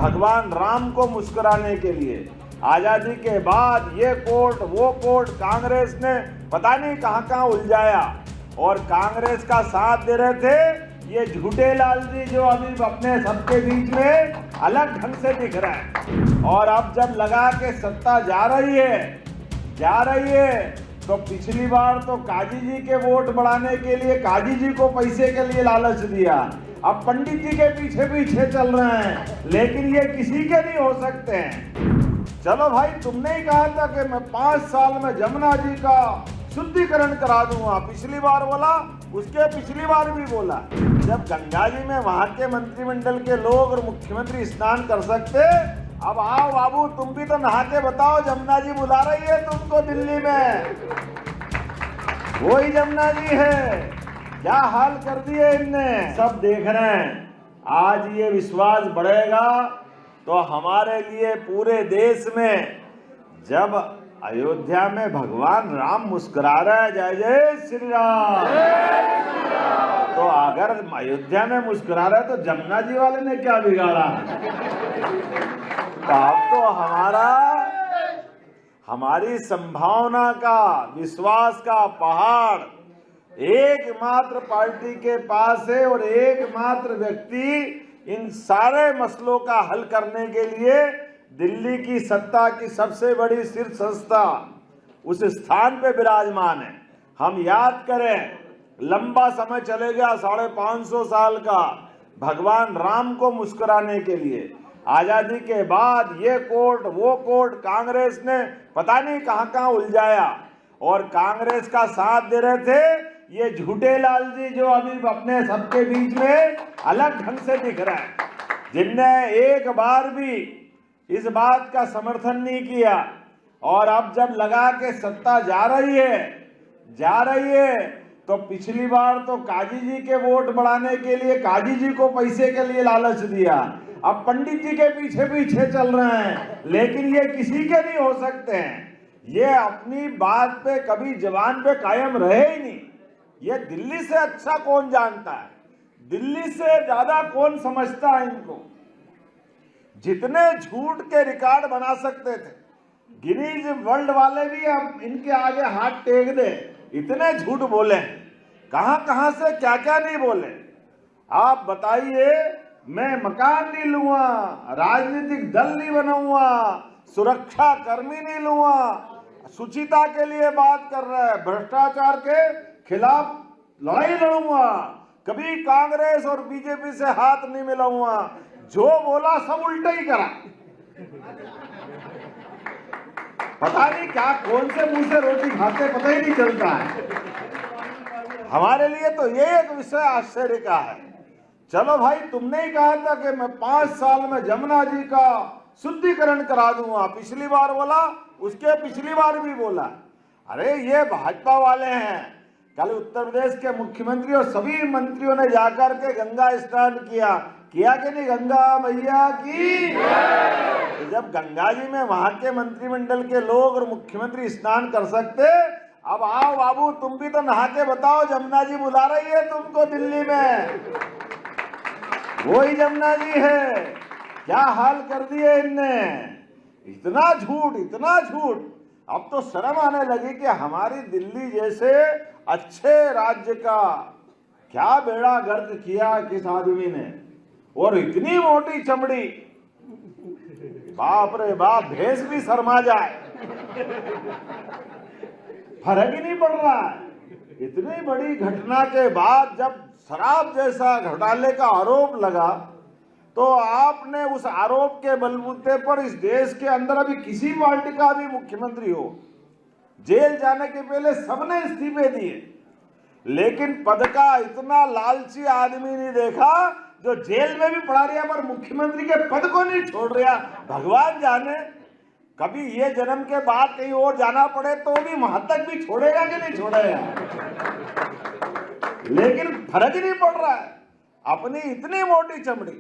भगवान राम को मुस्कुराने के लिए आजादी के बाद ये कोर्ट वो कोर्ट कांग्रेस ने पता नहीं कहां उलझाया और कांग्रेस का साथ दे रहे थे ये झूठे लाल जी जो अभी अपने सबके बीच में अलग ढंग से दिख रहा है। और अब जब लगा के सत्ता जा रही है तो पिछली बार तो काजी जी के वोट बढ़ाने के लिए काजी जी को पैसे के लिए लालच दिया, अब पंडित जी के पीछे पीछे चल रहे हैं, लेकिन ये किसी के नहीं हो सकते हैं। चलो भाई, तुमने ही कहा था कि मैं 5 साल में जमुना जी का शुद्धिकरण करा दूंगा, पिछली बार बोला, उसके पिछली बार भी बोला। जब गंगा जी में वहां के मंत्रिमंडल के लोग और मुख्यमंत्री स्नान कर सकते, अब आओ बाबू तुम भी तो नहा के बताओ, जमुना जी बुला रही है तुमको दिल्ली में, वही जमुना जी है, क्या हाल कर दिए इनने, सब देख रहे हैं। आज ये विश्वास बढ़ेगा तो हमारे लिए पूरे देश में जब अयोध्या में भगवान राम मुस्कुरा रहा है, जय जय श्री राम, तो अगर अयोध्या में मुस्कुरा रहा है तो जमुना जी वाले ने क्या बिगाड़ा। तो अब तो हमारी संभावना का, विश्वास का पहाड़ एकमात्र पार्टी के पास है और एकमात्र व्यक्ति इन सारे मसलों का हल करने के लिए दिल्ली की सत्ता की सबसे बड़ी शीर्ष संस्था उस स्थान पे विराजमान है। हम याद करें, लंबा समय चले गया, 550 साल का, भगवान राम को मुस्कुराने के लिए आजादी के बाद ये कोर्ट वो कोर्ट कांग्रेस ने पता नहीं कहां उलझाया और कांग्रेस का साथ दे रहे थे ये झूठे लाल जी जो अभी अपने सबके बीच में अलग ढंग से दिख रहा है, जिनने एक बार भी इस बात का समर्थन नहीं किया। और अब जब लगा के सत्ता जा रही है तो पिछली बार तो काजी जी के वोट बढ़ाने के लिए काजी जी को पैसे के लिए लालच दिया, अब पंडित जी के पीछे पीछे चल रहे हैं, लेकिन ये किसी के नहीं हो सकते हैं। ये अपनी बात पे कभी जबान पे कायम रहे ही नहीं। ये दिल्ली से अच्छा कौन जानता है, दिल्ली से ज्यादा कौन समझता है इनको। जितने झूठ के रिकॉर्ड बना सकते थे, गिनीज वर्ल्ड वाले भी अब इनके आगे हाथ टेक दे, इतने झूठ बोले, कहां से क्या क्या नहीं बोले। आप बताइए, मैं मकान नहीं लूंगा, राजनीतिक दल नहीं बनाऊंगा, सुरक्षा कर्मी नहीं लूंगा, शुचिता के लिए बात कर रहा है, भ्रष्टाचार के खिलाफ लड़ाई लड़ूंगा, कभी कांग्रेस और बीजेपी से हाथ नहीं मिलाऊंगा, जो बोला सब उल्टा ही करा। पता नहीं क्या कौन से मुंह से रोटी खाते पता ही नहीं चलता है। हमारे लिए तो ये एक विषय आश्चर्य का है। चलो भाई, तुमने ही कहा था कि मैं 5 साल में जमुना जी का शुद्धिकरण करा दूंगा, पिछली बार बोला, उसके पिछली बार भी बोला। अरे ये भाजपा वाले हैं, कल उत्तर प्रदेश के मुख्यमंत्री और सभी मंत्रियों ने जाकर के गंगा स्नान किया कि नहीं, गंगा मैया की। तो जब गंगा जी में वहां के मंत्रिमंडल के लोग और मुख्यमंत्री स्नान कर सकते, अब आओ बाबू तुम भी तो नहा के बताओ, जमुना जी बुला रही है तुमको दिल्ली में, वही जमुना जी है, क्या हाल कर दिए इनने। इतना झूठ, अब तो शर्म आने लगी कि हमारी दिल्ली जैसे अच्छे राज्य का क्या बेड़ा गर्क किया किस आदमी ने। और इतनी मोटी चमड़ी, बाप रे बाप, भैंस भी शर्मा जाए, फर्क ही नहीं पड़ रहा है। इतनी बड़ी घटना के बाद जब शराब जैसा घोटाले का आरोप लगा, तो आपने उस आरोप के बलबूते पर इस देश के अंदर अभी किसी पार्टी का भी मुख्यमंत्री हो, जेल जाने के पहले सबने इस्तीफे दिए, लेकिन पद का इतना लालची आदमी नहीं देखा जो जेल में भी पड़ा रहा पर मुख्यमंत्री के पद को नहीं छोड़ रहा। भगवान जाने कभी ये जन्म के बाद कहीं और जाना पड़े तो भी वहां तक भी छोड़ेगा कि नहीं छोड़ेगा, लेकिन फर्क ही नहीं पड़ रहा है। अपनी इतनी मोटी चमड़ी,